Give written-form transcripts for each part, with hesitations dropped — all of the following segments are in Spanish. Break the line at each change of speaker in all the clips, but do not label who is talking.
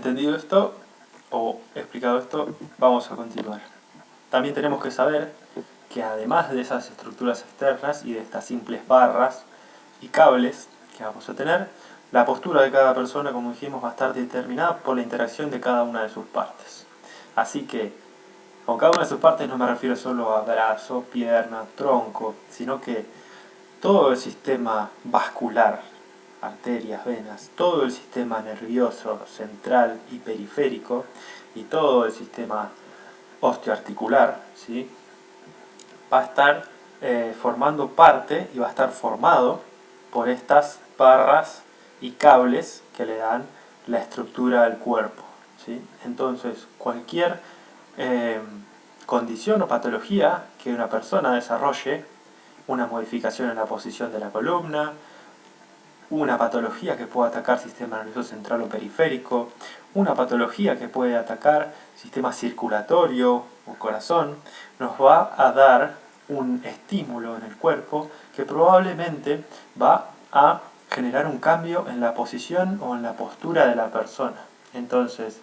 Entendido esto, o explicado esto, vamos a continuar. También tenemos que saber que además de esas estructuras externas y de estas simples barras y cables que vamos a tener, la postura de cada persona, como dijimos, va a estar determinada por la interacción de cada una de sus partes. Así que, con cada una de sus partes no me refiero solo a brazo, pierna, tronco, sino que todo el sistema vascular, arterias, venas, todo el sistema nervioso central y periférico y todo el sistema osteoarticular, ¿sí? Va a estar formando parte y va a estar formado por estas barras y cables que le dan la estructura al cuerpo, ¿sí? Entonces, cualquier condición o patología que una persona desarrolle, una modificación en la posición de la columna, una patología que pueda atacar sistema nervioso central o periférico, una patología que puede atacar sistema circulatorio o corazón, nos va a dar un estímulo en el cuerpo que probablemente va a generar un cambio en la posición o en la postura de la persona. Entonces,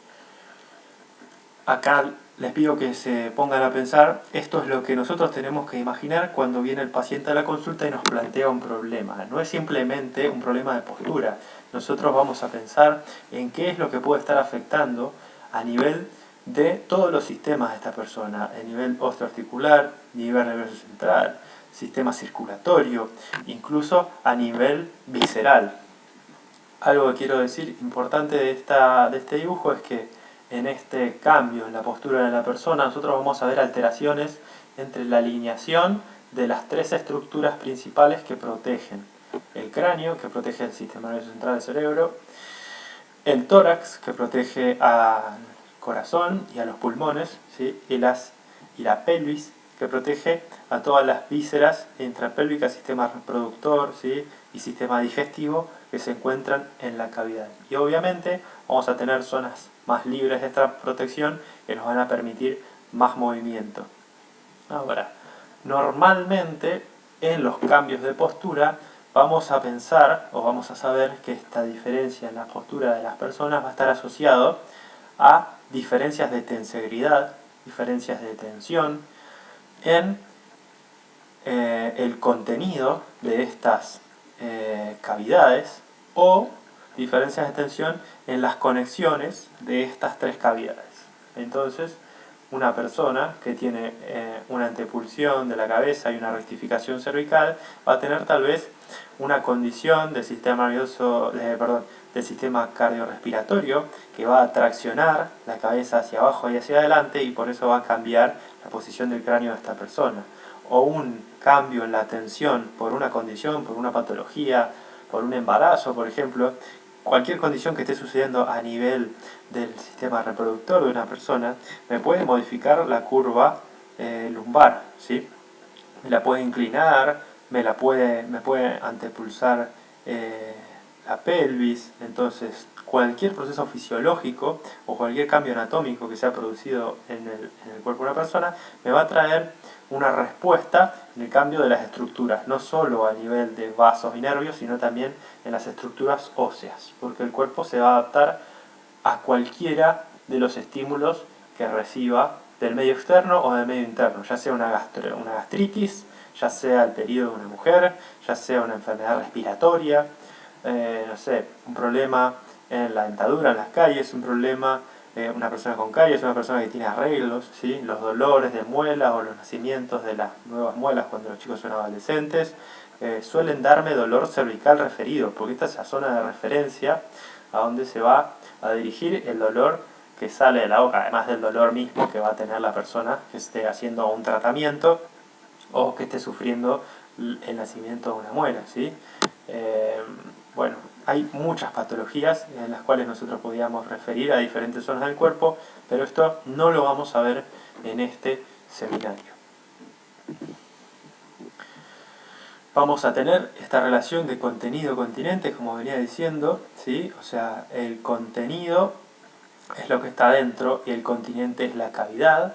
acá les pido que se pongan a pensar, esto es lo que nosotros tenemos que imaginar cuando viene el paciente a la consulta y nos plantea un problema. No es simplemente un problema de postura. Nosotros vamos a pensar en qué es lo que puede estar afectando a nivel de todos los sistemas de esta persona, a nivel osteoarticular, nivel nervioso central, sistema circulatorio, incluso a nivel visceral. Algo que quiero decir importante de este dibujo es que en este cambio en la postura de la persona nosotros vamos a ver alteraciones entre la alineación de las tres estructuras principales que protegen el cráneo, que protege el sistema nervioso central del cerebro, el tórax, que protege al corazón y a los pulmones, ¿sí? y la pelvis, que protege a todas las vísceras intrapélvicas, sistema reproductor, ¿sí? y sistema digestivo que se encuentran en la cavidad. Y obviamente vamos a tener zonas más libres de esta protección que nos van a permitir más movimiento. Ahora, normalmente en los cambios de postura vamos a pensar o vamos a saber que esta diferencia en la postura de las personas va a estar asociado a diferencias de tensegridad, diferencias de tensión en el contenido de estas cavidades o diferencias de tensión en las conexiones de estas tres cavidades. Entonces, una persona que tiene una antepulsión de la cabeza y una rectificación cervical va a tener tal vez una condición del sistema nervioso, del sistema cardiorrespiratorio que va a traccionar la cabeza hacia abajo y hacia adelante y por eso va a cambiar la posición del cráneo de esta persona. O un cambio en la tensión por una condición, por una patología, por un embarazo, por ejemplo, cualquier condición que esté sucediendo a nivel del sistema reproductor de una persona, me puede modificar la curva lumbar, ¿sí? Me la puede inclinar, me puede antepulsar la pelvis. Entonces, cualquier proceso fisiológico o cualquier cambio anatómico que se ha producido en el cuerpo de una persona me va a traer una respuesta en el cambio de las estructuras, no solo a nivel de vasos y nervios, sino también en las estructuras óseas, porque el cuerpo se va a adaptar a cualquiera de los estímulos que reciba del medio externo o del medio interno, ya sea una gastritis, ya sea el periodo de una mujer, ya sea una enfermedad respiratoria, no sé, un problema en la dentadura, en las caries, un problema, una persona con caries, una persona que tiene arreglos, ¿sí? Los dolores de muela o los nacimientos de las nuevas muelas cuando los chicos son adolescentes, suelen darme dolor cervical referido, porque esta es la zona de referencia a donde se va a dirigir el dolor que sale de la boca, además del dolor mismo que va a tener la persona que esté haciendo un tratamiento o que esté sufriendo el nacimiento de una muela, ¿sí? Bueno, hay muchas patologías en las cuales nosotros podíamos referir a diferentes zonas del cuerpo, pero esto no lo vamos a ver en este seminario. Vamos a tener esta relación de contenido-continente, como venía diciendo, ¿sí? O sea, el contenido es lo que está dentro y el continente es la cavidad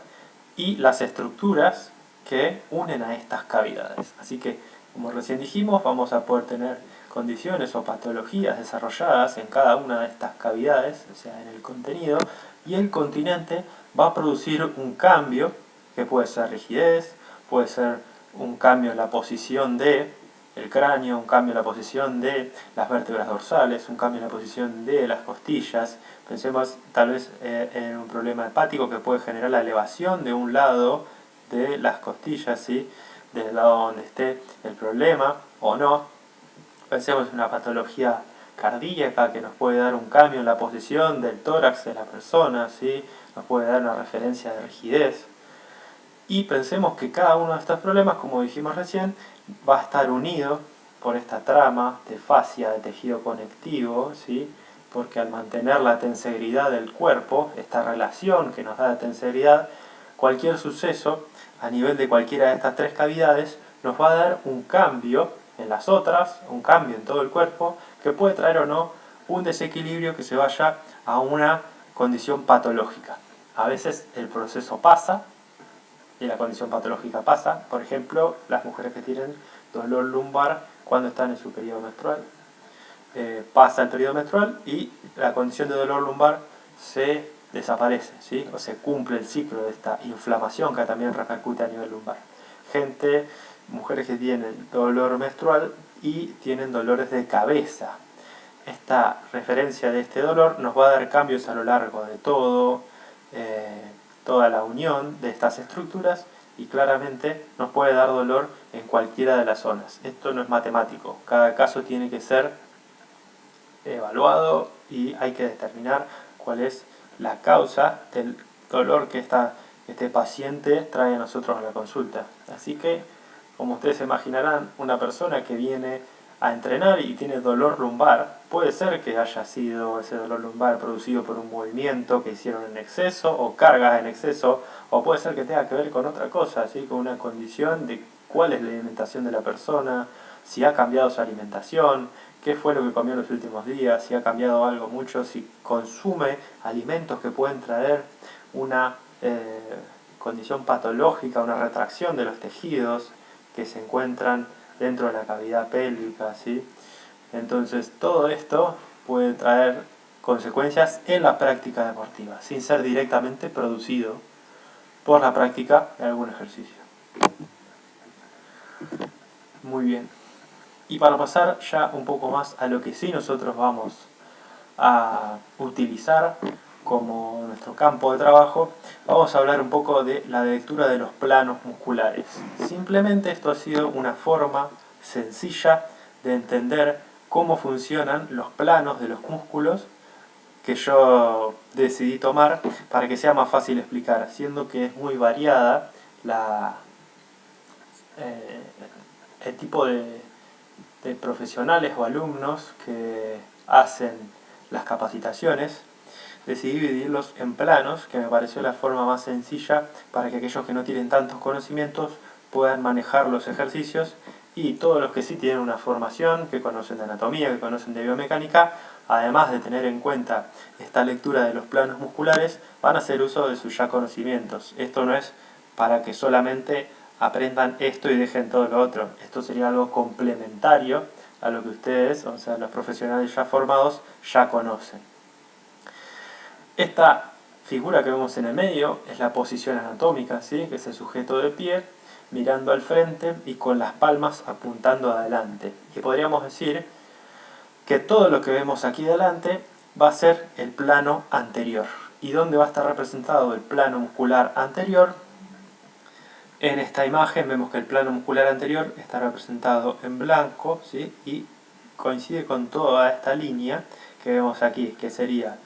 y las estructuras que unen a estas cavidades. Así que, como recién dijimos, vamos a poder tener condiciones o patologías desarrolladas en cada una de estas cavidades, o sea, en el contenido, y el continente va a producir un cambio, que puede ser rigidez, puede ser un cambio en la posición de el cráneo, un cambio en la posición de las vértebras dorsales, un cambio en la posición de las costillas. Pensemos tal vez en un problema hepático que puede generar la elevación de un lado de las costillas, ¿sí? Del lado donde esté el problema o no. Pensemos en una patología cardíaca que nos puede dar un cambio en la posición del tórax de la persona, ¿sí? Nos puede dar una referencia de rigidez. Y pensemos que cada uno de estos problemas, como dijimos recién, va a estar unido por esta trama de fascia de tejido conectivo, ¿sí? Porque al mantener la tensegridad del cuerpo, esta relación que nos da la tensegridad, cualquier suceso a nivel de cualquiera de estas tres cavidades nos va a dar un cambio en las otras, un cambio en todo el cuerpo, que puede traer o no un desequilibrio que se vaya a una condición patológica. A veces el proceso pasa y la condición patológica pasa. Por ejemplo, las mujeres que tienen dolor lumbar cuando están en su periodo menstrual. Pasa el periodo menstrual y la condición de dolor lumbar se desaparece, ¿sí? O se cumple el ciclo de esta inflamación que también repercute a nivel lumbar. Mujeres que tienen dolor menstrual y tienen dolores de cabeza. Esta referencia de este dolor nos va a dar cambios a lo largo de toda la unión de estas estructuras y claramente nos puede dar dolor en cualquiera de las zonas. Esto no es matemático, cada caso tiene que ser evaluado y hay que determinar cuál es la causa del dolor que este paciente trae a nosotros a la consulta. Así que, como ustedes se imaginarán, una persona que viene a entrenar y tiene dolor lumbar, puede ser que haya sido ese dolor lumbar producido por un movimiento que hicieron en exceso o cargas en exceso, o puede ser que tenga que ver con otra cosa, ¿sí? Con una condición de cuál es la alimentación de la persona, si ha cambiado su alimentación, qué fue lo que comió en los últimos días, si ha cambiado algo mucho, si consume alimentos que pueden traer una condición patológica, una retracción de los tejidos que se encuentran dentro de la cavidad pélvica, ¿sí? Entonces todo esto puede traer consecuencias en la práctica deportiva, sin ser directamente producido por la práctica de algún ejercicio. Muy bien. Y para pasar ya un poco más a lo que sí nosotros vamos a utilizar como nuestro campo de trabajo, vamos a hablar un poco de la lectura de los planos musculares. Simplemente esto ha sido una forma sencilla de entender cómo funcionan los planos de los músculos que yo decidí tomar para que sea más fácil explicar, siendo que es muy variada el tipo de profesionales o alumnos que hacen las capacitaciones. Decidí dividirlos en planos, que me pareció la forma más sencilla para que aquellos que no tienen tantos conocimientos puedan manejar los ejercicios, y todos los que sí tienen una formación, que conocen de anatomía, que conocen de biomecánica, además de tener en cuenta esta lectura de los planos musculares, van a hacer uso de sus ya conocimientos. Esto no es para que solamente aprendan esto y dejen todo lo otro. Esto sería algo complementario a lo que ustedes, o sea, los profesionales ya formados, ya conocen. Esta figura que vemos en el medio es la posición anatómica, ¿sí? Que es el sujeto de pie, mirando al frente y con las palmas apuntando adelante. Y podríamos decir que todo lo que vemos aquí adelante va a ser el plano anterior. ¿Y dónde va a estar representado el plano muscular anterior? En esta imagen vemos que el plano muscular anterior está representado en blanco, ¿sí? Y coincide con toda esta línea que vemos aquí, que sería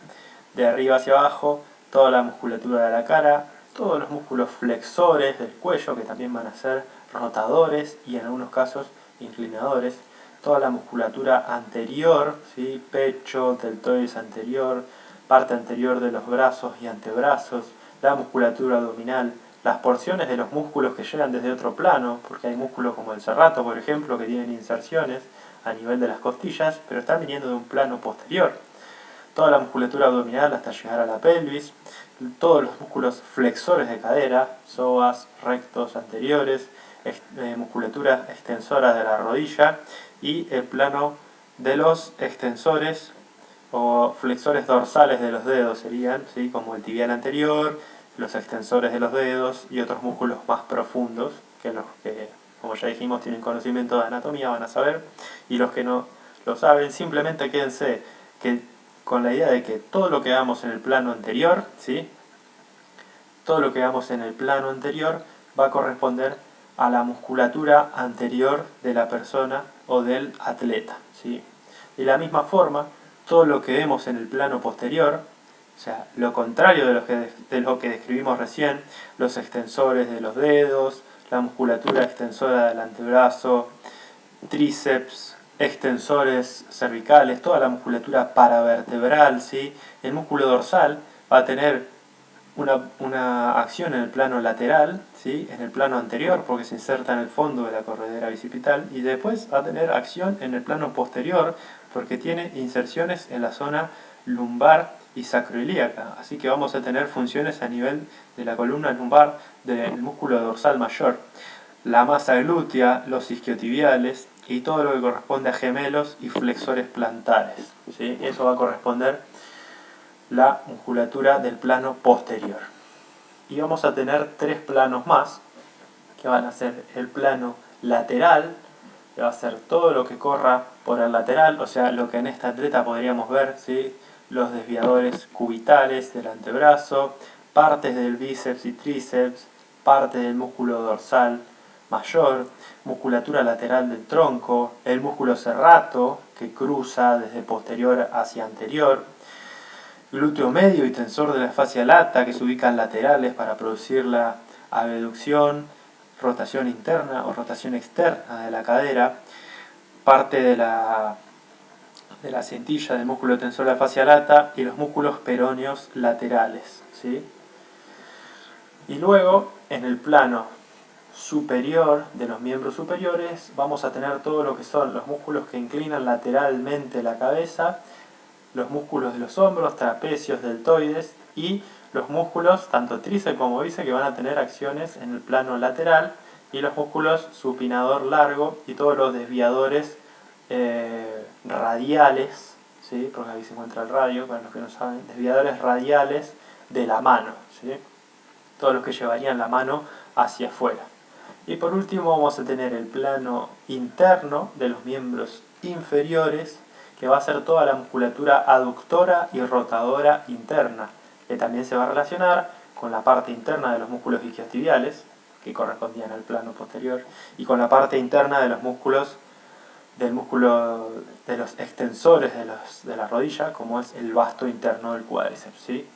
de arriba hacia abajo toda la musculatura de la cara, todos los músculos flexores del cuello, que también van a ser rotadores y en algunos casos inclinadores, toda la musculatura anterior, ¿sí? Pecho, deltoides anterior, parte anterior de los brazos y antebrazos, la musculatura abdominal, las porciones de los músculos que llegan desde otro plano, porque hay músculos como el serrato, por ejemplo, que tienen inserciones a nivel de las costillas, pero están viniendo de un plano posterior. Toda la musculatura abdominal hasta llegar a la pelvis, todos los músculos flexores de cadera, psoas, rectos anteriores, musculatura extensora de la rodilla y el plano de los extensores o flexores dorsales de los dedos serían, ¿sí? Como el tibial anterior, los extensores de los dedos y otros músculos más profundos, que los que, como ya dijimos, tienen conocimiento de anatomía, van a saber, y los que no lo saben, simplemente quédense que con la idea de que todo lo que hagamos en el plano anterior, ¿sí? Todo lo que hagamos en el plano anterior va a corresponder a la musculatura anterior de la persona o del atleta, ¿sí? De la misma forma, todo lo que vemos en el plano posterior, o sea, lo contrario de lo que describimos recién, los extensores de los dedos, la musculatura extensora del antebrazo, tríceps, extensores cervicales, toda la musculatura paravertebral, ¿sí? El músculo dorsal va a tener una acción en el plano lateral, ¿sí? En el plano anterior, porque se inserta en el fondo de la corredera bicipital, y después va a tener acción en el plano posterior, porque tiene inserciones en la zona lumbar y sacroiliaca. Así que vamos a tener funciones a nivel de la columna lumbar del músculo dorsal mayor. La masa glútea, los isquiotibiales y todo lo que corresponde a gemelos y flexores plantares, ¿sí? Eso va a corresponder la musculatura del plano posterior. Y vamos a tener tres planos más, que van a ser el plano lateral, que va a ser todo lo que corra por el lateral, o sea, lo que en esta atleta podríamos ver, ¿sí? Los desviadores cubitales del antebrazo, partes del bíceps y tríceps, parte del músculo dorsal mayor, musculatura lateral del tronco, el músculo serrato que cruza desde posterior hacia anterior, glúteo medio y tensor de la fascia lata que se ubican laterales para producir la abducción, rotación interna o rotación externa de la cadera, parte de la cintilla del músculo tensor de la fascia lata y los músculos peroneos laterales, ¿sí? Y luego, en el plano superior de los miembros superiores, vamos a tener todo lo que son los músculos que inclinan lateralmente la cabeza, los músculos de los hombros, trapecios, deltoides y los músculos, tanto tríceps como bíceps, que van a tener acciones en el plano lateral, y los músculos supinador largo y todos los desviadores radiales, ¿sí? Porque ahí se encuentra el radio, para los que no saben, desviadores radiales de la mano, ¿sí? Todos los que llevarían la mano hacia afuera. Y por último vamos a tener el plano interno de los miembros inferiores, que va a ser toda la musculatura aductora y rotadora interna, que también se va a relacionar con la parte interna de los músculos isquiotibiales, que correspondían al plano posterior, y con la parte interna de los músculos de los extensores de la rodilla, como es el vasto interno del cuádriceps, ¿sí?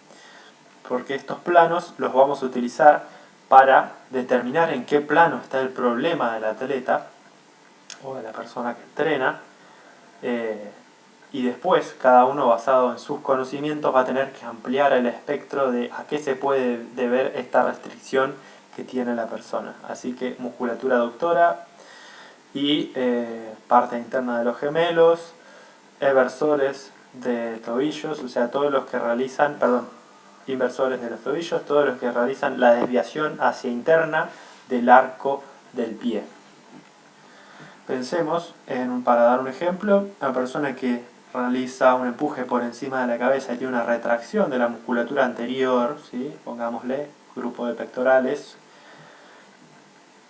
Porque estos planos los vamos a utilizar para determinar en qué plano está el problema del atleta o de la persona que entrena, y después cada uno, basado en sus conocimientos, va a tener que ampliar el espectro de a qué se puede deber esta restricción que tiene la persona. Así que musculatura aductora y parte interna de los gemelos, eversores de tobillos, o sea, todos los que realizan, inversores de los tobillos, todos los que realizan la desviación hacia interna del arco del pie. Pensemos, para dar un ejemplo, una persona que realiza un empuje por encima de la cabeza y tiene una retracción de la musculatura anterior, ¿sí? Pongámosle grupo de pectorales.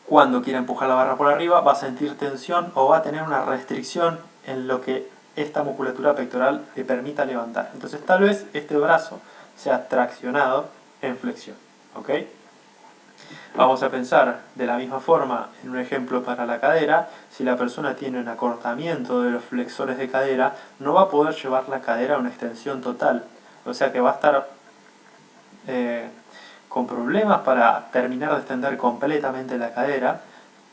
Cuando quiera empujar la barra por arriba va a sentir tensión o va a tener una restricción en lo que esta musculatura pectoral le permita levantar. Entonces tal vez este brazo sea traccionado en flexión, ¿ok? Vamos a pensar de la misma forma en un ejemplo para la cadera. Si la persona tiene un acortamiento de los flexores de cadera, no va a poder llevar la cadera a una extensión total, o sea que va a estar con problemas para terminar de extender completamente la cadera,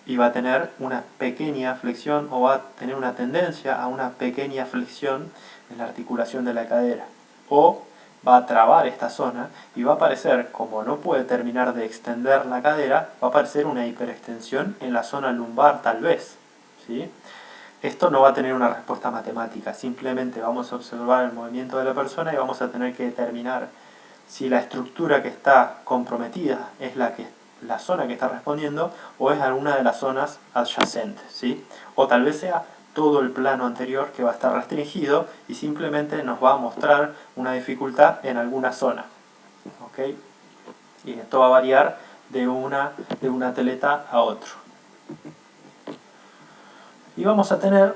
y va a tener una pequeña flexión o va a tener una tendencia a una pequeña flexión en la articulación de la cadera, o va a trabar esta zona y va a aparecer, como no puede terminar de extender la cadera, va a aparecer una hiperextensión en la zona lumbar tal vez, ¿sí? Esto no va a tener una respuesta matemática, simplemente vamos a observar el movimiento de la persona y vamos a tener que determinar si la estructura que está comprometida es la zona que está respondiendo o es alguna de las zonas adyacentes, ¿sí? O tal vez sea todo el plano anterior que va a estar restringido y simplemente nos va a mostrar una dificultad en alguna zona. ¿Okay? Y esto va a variar de un atleta a otro. Y vamos a tener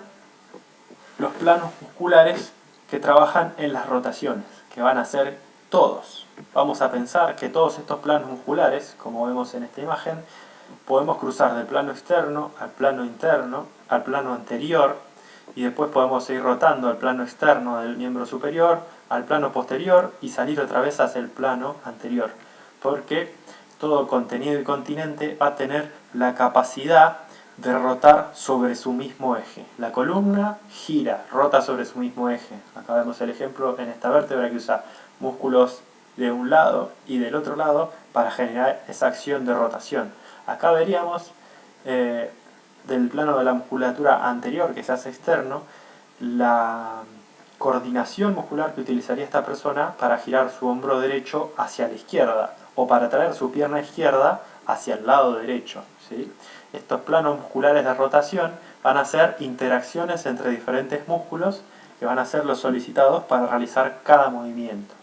los planos musculares que trabajan en las rotaciones, que van a ser todos. Vamos a pensar que todos estos planos musculares, como vemos en esta imagen, podemos cruzar del plano externo al plano interno, al plano anterior, y después podemos seguir rotando al plano externo del miembro superior, al plano posterior y salir otra vez hacia el plano anterior. Porque todo contenido y continente va a tener la capacidad de rotar sobre su mismo eje. La columna gira, rota sobre su mismo eje. Acá vemos el ejemplo en esta vértebra que usa músculos de un lado y del otro lado para generar esa acción de rotación. Acá veríamos del plano de la musculatura anterior, que se hace externo, la coordinación muscular que utilizaría esta persona para girar su hombro derecho hacia la izquierda o para traer su pierna izquierda hacia el lado derecho, ¿sí? Estos planos musculares de rotación van a ser interacciones entre diferentes músculos que van a ser los solicitados para realizar cada movimiento.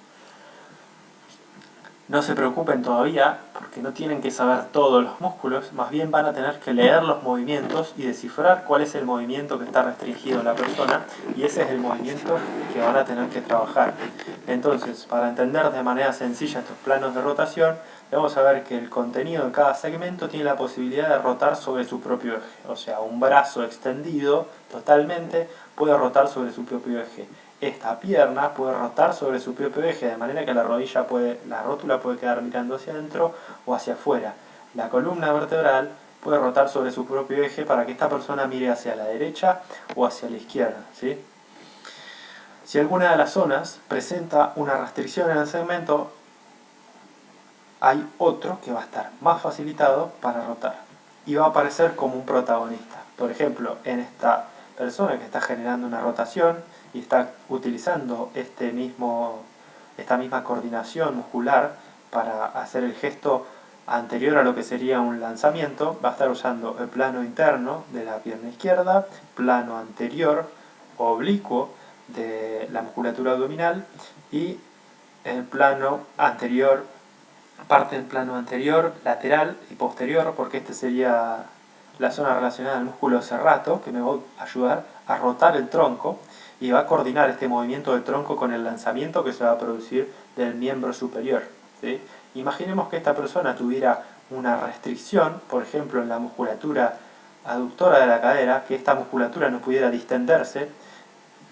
No se preocupen todavía porque no tienen que saber todos los músculos, más bien van a tener que leer los movimientos y descifrar cuál es el movimiento que está restringido en la persona y ese es el movimiento que van a tener que trabajar. Entonces, para entender de manera sencilla estos planos de rotación, vamos a ver que el contenido de cada segmento tiene la posibilidad de rotar sobre su propio eje. O sea, un brazo extendido totalmente puede rotar sobre su propio eje. Esta pierna puede rotar sobre su propio eje, de manera que la rótula puede quedar mirando hacia adentro o hacia afuera. La columna vertebral puede rotar sobre su propio eje para que esta persona mire hacia la derecha o hacia la izquierda, ¿sí? Si alguna de las zonas presenta una restricción en el segmento, hay otro que va a estar más facilitado para rotar y va a aparecer como un protagonista. Por ejemplo, en esta persona que está generando una rotación y está utilizando esta misma coordinación muscular para hacer el gesto anterior a lo que sería un lanzamiento, va a estar usando el plano interno de la pierna izquierda, plano anterior oblicuo de la musculatura abdominal y el plano anterior, parte del plano anterior, lateral y posterior, porque esta sería la zona relacionada al músculo serrato, que me va a ayudar a rotar el tronco y va a coordinar este movimiento del tronco con el lanzamiento que se va a producir del miembro superior, ¿sí? Imaginemos que esta persona tuviera una restricción, por ejemplo en la musculatura aductora de la cadera, que esta musculatura no pudiera distenderse,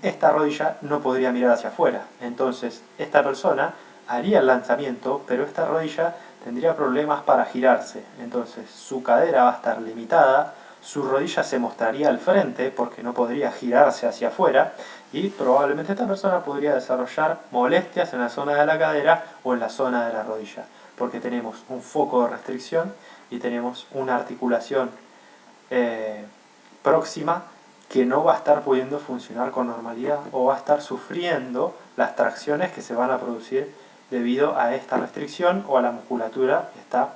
esta rodilla no podría mirar hacia afuera. Entonces esta persona haría el lanzamiento, pero esta rodilla tendría problemas para girarse. Entonces su cadera va a estar limitada, su rodilla se mostraría al frente porque no podría girarse hacia afuera y probablemente esta persona podría desarrollar molestias en la zona de la cadera o en la zona de la rodilla, porque tenemos un foco de restricción y tenemos una articulación próxima que no va a estar pudiendo funcionar con normalidad o va a estar sufriendo las tracciones que se van a producir debido a esta restricción o a la musculatura que está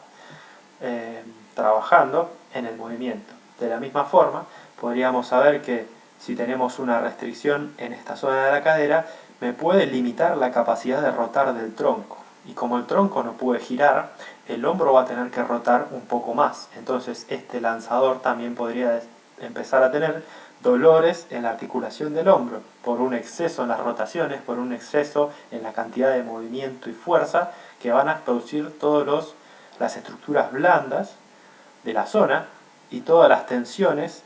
trabajando en el movimiento. De la misma forma, podríamos saber que si tenemos una restricción en esta zona de la cadera, me puede limitar la capacidad de rotar del tronco. Y como el tronco no puede girar, el hombro va a tener que rotar un poco más. Entonces este lanzador también podría empezar a tener dolores en la articulación del hombro por un exceso en las rotaciones, por un exceso en la cantidad de movimiento y fuerza que van a producir todas las estructuras blandas de la zona y todas las tensiones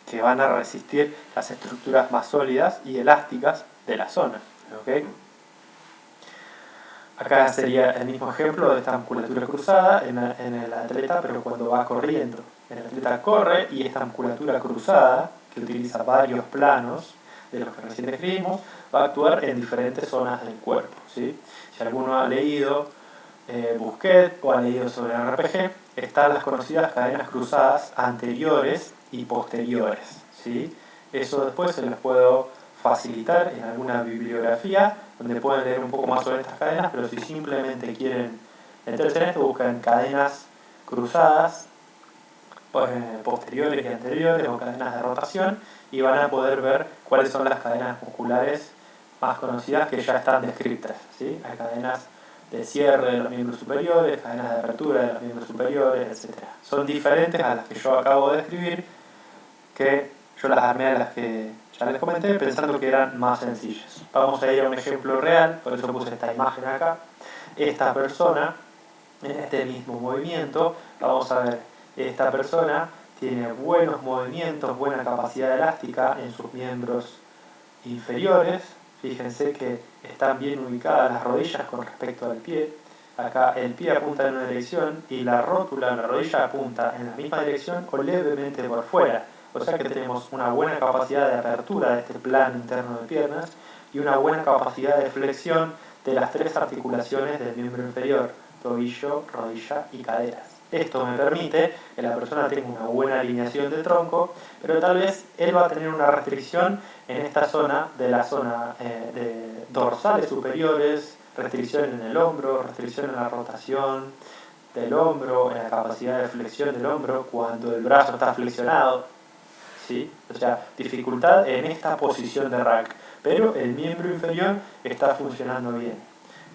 que van a resistir las estructuras más sólidas y elásticas de la zona. ¿Okay? Acá sería el mismo ejemplo de esta musculatura cruzada en el atleta, pero cuando va corriendo. El atleta corre y esta musculatura cruzada, que utiliza varios planos de los que recién describimos, va a actuar en diferentes zonas del cuerpo, ¿sí? Si alguno ha leído Busquet o ha leído sobre el RPG, están las conocidas cadenas cruzadas anteriores y posteriores, ¿sí? Eso después se los puedo facilitar en alguna bibliografía donde pueden leer un poco más sobre estas cadenas, pero si simplemente quieren meterse en esto, buscan cadenas cruzadas posteriores y anteriores o cadenas de rotación, y van a poder ver cuáles son las cadenas musculares más conocidas que ya están descritas, ¿sí? Hay cadenas de cierre de los miembros superiores, cadenas de apertura de los miembros superiores, etc. Son diferentes a las que yo acabo de describir, que yo las armé a las que ya les comenté pensando que eran más sencillas. Vamos a ir a un ejemplo real, por eso puse esta imagen acá. Esta persona, en este mismo movimiento, vamos a ver, esta persona tiene buenos movimientos, buena capacidad elástica en sus miembros inferiores. Fíjense que están bien ubicadas las rodillas con respecto al pie. Acá el pie apunta en una dirección y la rótula, la rodilla, apunta en la misma dirección o levemente por fuera. O sea que tenemos una buena capacidad de apertura de este plano interno de piernas y una buena capacidad de flexión de las tres articulaciones del miembro inferior: tobillo, rodilla y caderas. Esto me permite que la persona tenga una buena alineación del tronco, pero tal vez él va a tener una restricción en esta zona, de la zona de dorsales superiores, restricción en el hombro, restricción en la rotación del hombro, en la capacidad de flexión del hombro cuando el brazo está flexionado, ¿sí? O sea, dificultad en esta posición de rack, pero el miembro inferior está funcionando bien.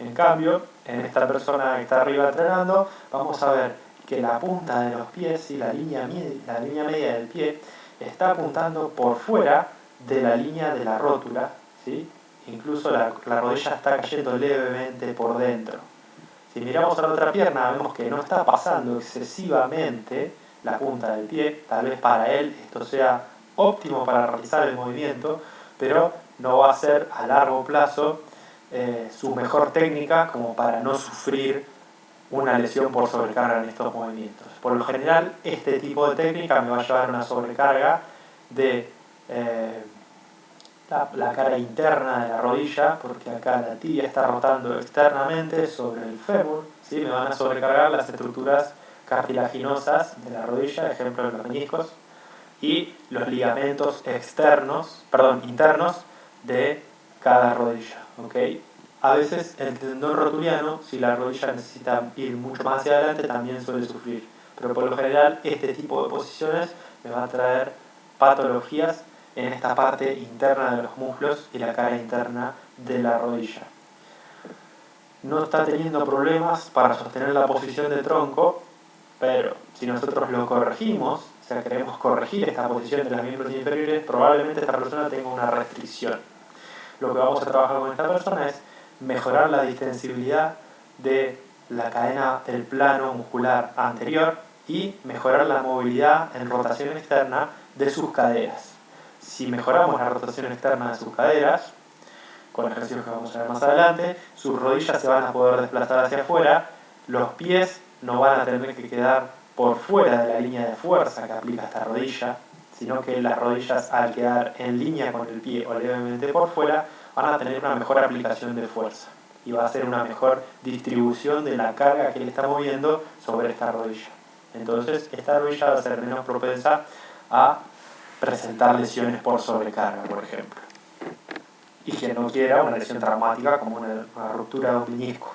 En cambio, en esta persona que está arriba entrenando, vamos a ver que la punta de los pies y la línea media del pie está apuntando por fuera de la línea de la rótula, ¿sí? Incluso la rodilla está cayendo levemente por dentro. Si miramos a la otra pierna, vemos que no está pasando excesivamente la punta del pie. Tal vez para él esto sea óptimo para realizar el movimiento, pero no va a ser a largo plazo su mejor técnica como para no sufrir una lesión por sobrecarga en estos movimientos. Por lo general, este tipo de técnica me va a llevar a una sobrecarga de la cara interna de la rodilla, porque acá la tibia está rotando externamente sobre el fémur, ¿sí? Me van a sobrecargar las estructuras cartilaginosas de la rodilla, ejemplo los meniscos, y los ligamentos internos de cada rodilla, ¿okay? A veces el tendón rotuliano, si la rodilla necesita ir mucho más hacia adelante, también suele sufrir. Pero por lo general, este tipo de posiciones me va a traer patologías en esta parte interna de los muslos y la cara interna de la rodilla. No está teniendo problemas para sostener la posición de tronco, pero si nosotros lo corregimos, o sea, queremos corregir esta posición de los miembros inferiores, probablemente esta persona tenga una restricción. Lo que vamos a trabajar con esta persona es mejorar la distensibilidad de la cadena del plano muscular anterior y mejorar la movilidad en rotación externa de sus caderas. Si mejoramos la rotación externa de sus caderas, con ejercicios que vamos a ver más adelante, sus rodillas se van a poder desplazar hacia afuera, los pies no van a tener que quedar por fuera de la línea de fuerza que aplica esta rodilla, sino que las rodillas, al quedar en línea con el pie o levemente por fuera, van a tener una mejor aplicación de fuerza y va a ser una mejor distribución de la carga que él está moviendo sobre esta rodilla. Entonces, esta rodilla va a ser menos propensa a presentar lesiones por sobrecarga, por ejemplo. Y que no quiera una lesión traumática como una ruptura de un menisco.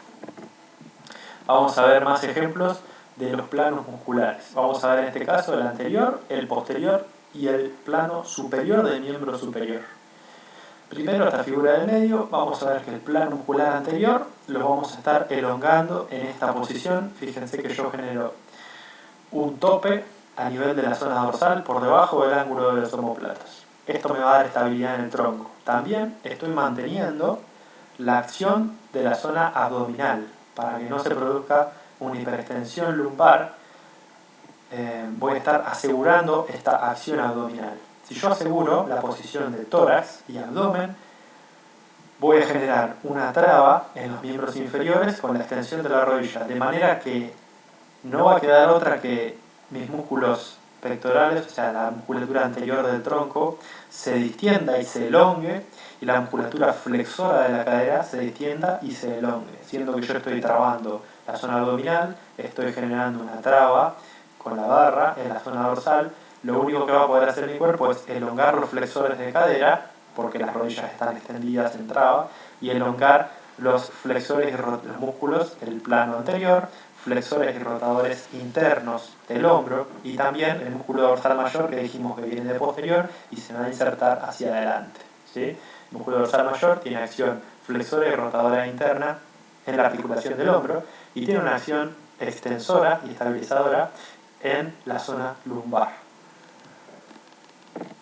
Vamos a ver más ejemplos de los planos musculares. Vamos a ver en este caso el anterior, el posterior y el plano superior del miembro superior. Primero, esta figura del medio, vamos a ver que el plano muscular anterior lo vamos a estar elongando en esta posición. Fíjense que yo genero un tope a nivel de la zona dorsal por debajo del ángulo de los omóplatos. Esto me va a dar estabilidad en el tronco. También estoy manteniendo la acción de la zona abdominal para que no se produzca una hiperextensión lumbar. Voy a estar asegurando esta acción abdominal. Si yo aseguro la posición de tórax y abdomen, voy a generar una traba en los miembros inferiores con la extensión de la rodilla, de manera que no va a quedar otra que mis músculos pectorales, o sea, la musculatura anterior del tronco, se distienda y se elongue, y la musculatura flexora de la cadera se distienda y se elongue, siendo que yo estoy trabando la zona abdominal, estoy generando una traba con la barra en la zona dorsal. Lo único que va a poder hacer mi cuerpo es elongar los flexores de cadera, porque las rodillas están extendidas en traba, y elongar los flexores y los músculos del plano anterior, flexores y rotadores internos del hombro, y también el músculo dorsal mayor, que dijimos que viene de posterior y se va a insertar hacia adelante, ¿sí? El músculo dorsal mayor tiene acción flexora y rotadora interna en la articulación del hombro y tiene una acción extensora y estabilizadora en la zona lumbar.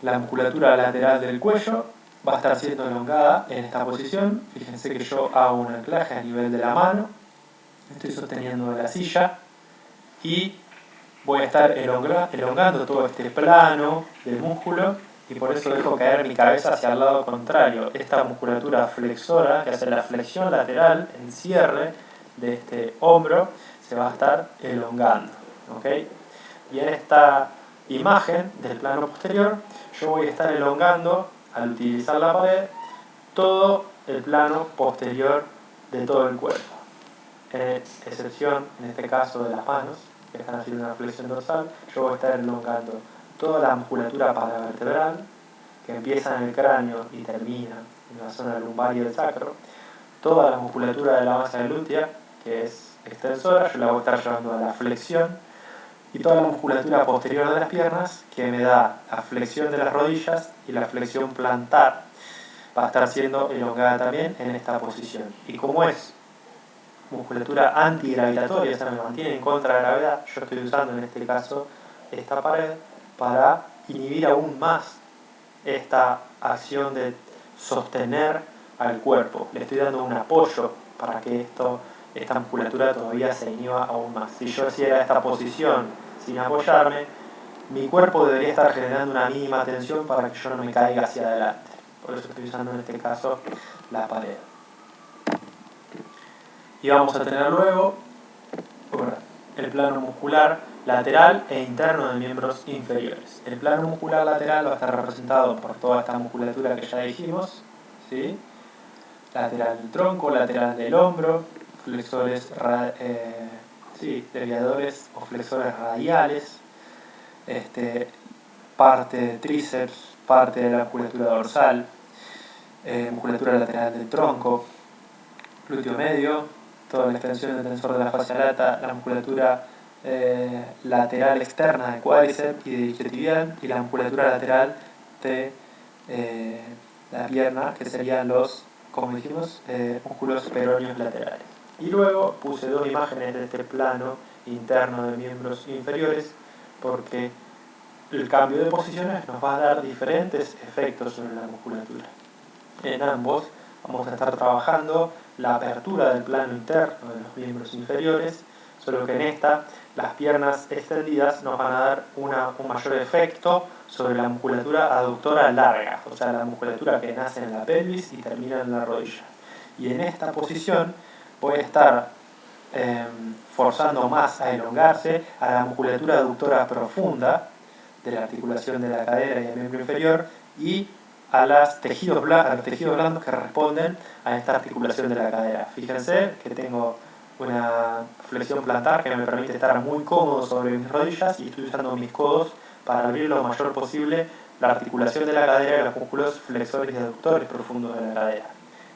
La musculatura lateral del cuello va a estar siendo elongada en esta posición. Fíjense que yo hago un anclaje a nivel de la mano, estoy sosteniendo la silla y voy a estar elongando todo este plano del músculo, y por eso dejo caer mi cabeza hacia el lado contrario. Esta musculatura flexora, que hace la flexión lateral, el cierre de este hombro, se va a estar elongando, ¿ok? Y en esta imagen del plano posterior, yo voy a estar elongando, al utilizar la pared, todo el plano posterior de todo el cuerpo, excepción en este caso de las manos, que están haciendo una flexión dorsal. Yo voy a estar elongando toda la musculatura paravertebral, que empieza en el cráneo y termina en la zona lumbar y del sacro, toda la musculatura de la masa glútea, que es extensora, yo la voy a estar llevando a la flexión, y toda la musculatura posterior de las piernas, que me da la flexión de las rodillas y la flexión plantar, va a estar siendo elongada también en esta posición. Y como es musculatura antigravitatoria, o sea, me mantiene en contra de la gravedad, yo estoy usando en este caso esta pared para inhibir aún más esta acción de sostener al cuerpo. Le estoy dando un apoyo para que esta musculatura todavía se inhiba aún más. Si yo hiciera esta posición sin apoyarme, mi cuerpo debería estar generando una mínima tensión para que yo no me caiga hacia adelante. Por eso estoy usando en este caso la pared. Y vamos a tener luego el plano muscular lateral e interno de miembros inferiores. El plano muscular lateral va a estar representado por toda esta musculatura que ya dijimos, ¿sí? Lateral del tronco, lateral del hombro, flexores, desviadores o flexores radiales, parte de tríceps, parte de la musculatura dorsal, musculatura lateral del tronco, glúteo medio, toda la extensión del tensor de la fascia lata, la musculatura lateral externa del cuádriceps y de isquiotibial, y la musculatura lateral de la pierna, que serían los, como dijimos, músculos peroneos laterales. Y luego puse dos imágenes de este plano interno de miembros inferiores, porque el cambio de posiciones nos va a dar diferentes efectos sobre la musculatura. En ambos vamos a estar trabajando la apertura del plano interno de los miembros inferiores, solo que en esta las piernas extendidas nos van a dar un mayor efecto sobre la musculatura aductora larga, o sea, la musculatura que nace en la pelvis y termina en la rodilla. Y en esta posición voy a estar forzando más a elongarse a la musculatura aductora profunda de la articulación de la cadera y el miembro inferior, y a los tejidos blandos que responden a esta articulación de la cadera. Fíjense que tengo una flexión plantar que me permite estar muy cómodo sobre mis rodillas, y estoy usando mis codos para abrir lo mayor posible la articulación de la cadera y los músculos flexores y aductores profundos de la cadera.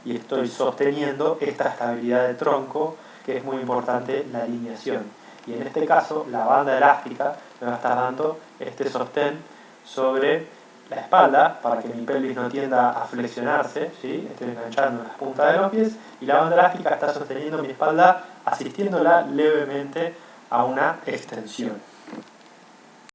Y estoy sosteniendo esta estabilidad de tronco, que es muy importante, la alineación. Y en este caso, la banda elástica me va a estar dando este sostén sobre la espalda para que mi pelvis no tienda a flexionarse, ¿sí? Estoy enganchando las puntas de los pies, y la banda elástica está sosteniendo mi espalda, asistiéndola levemente a una extensión.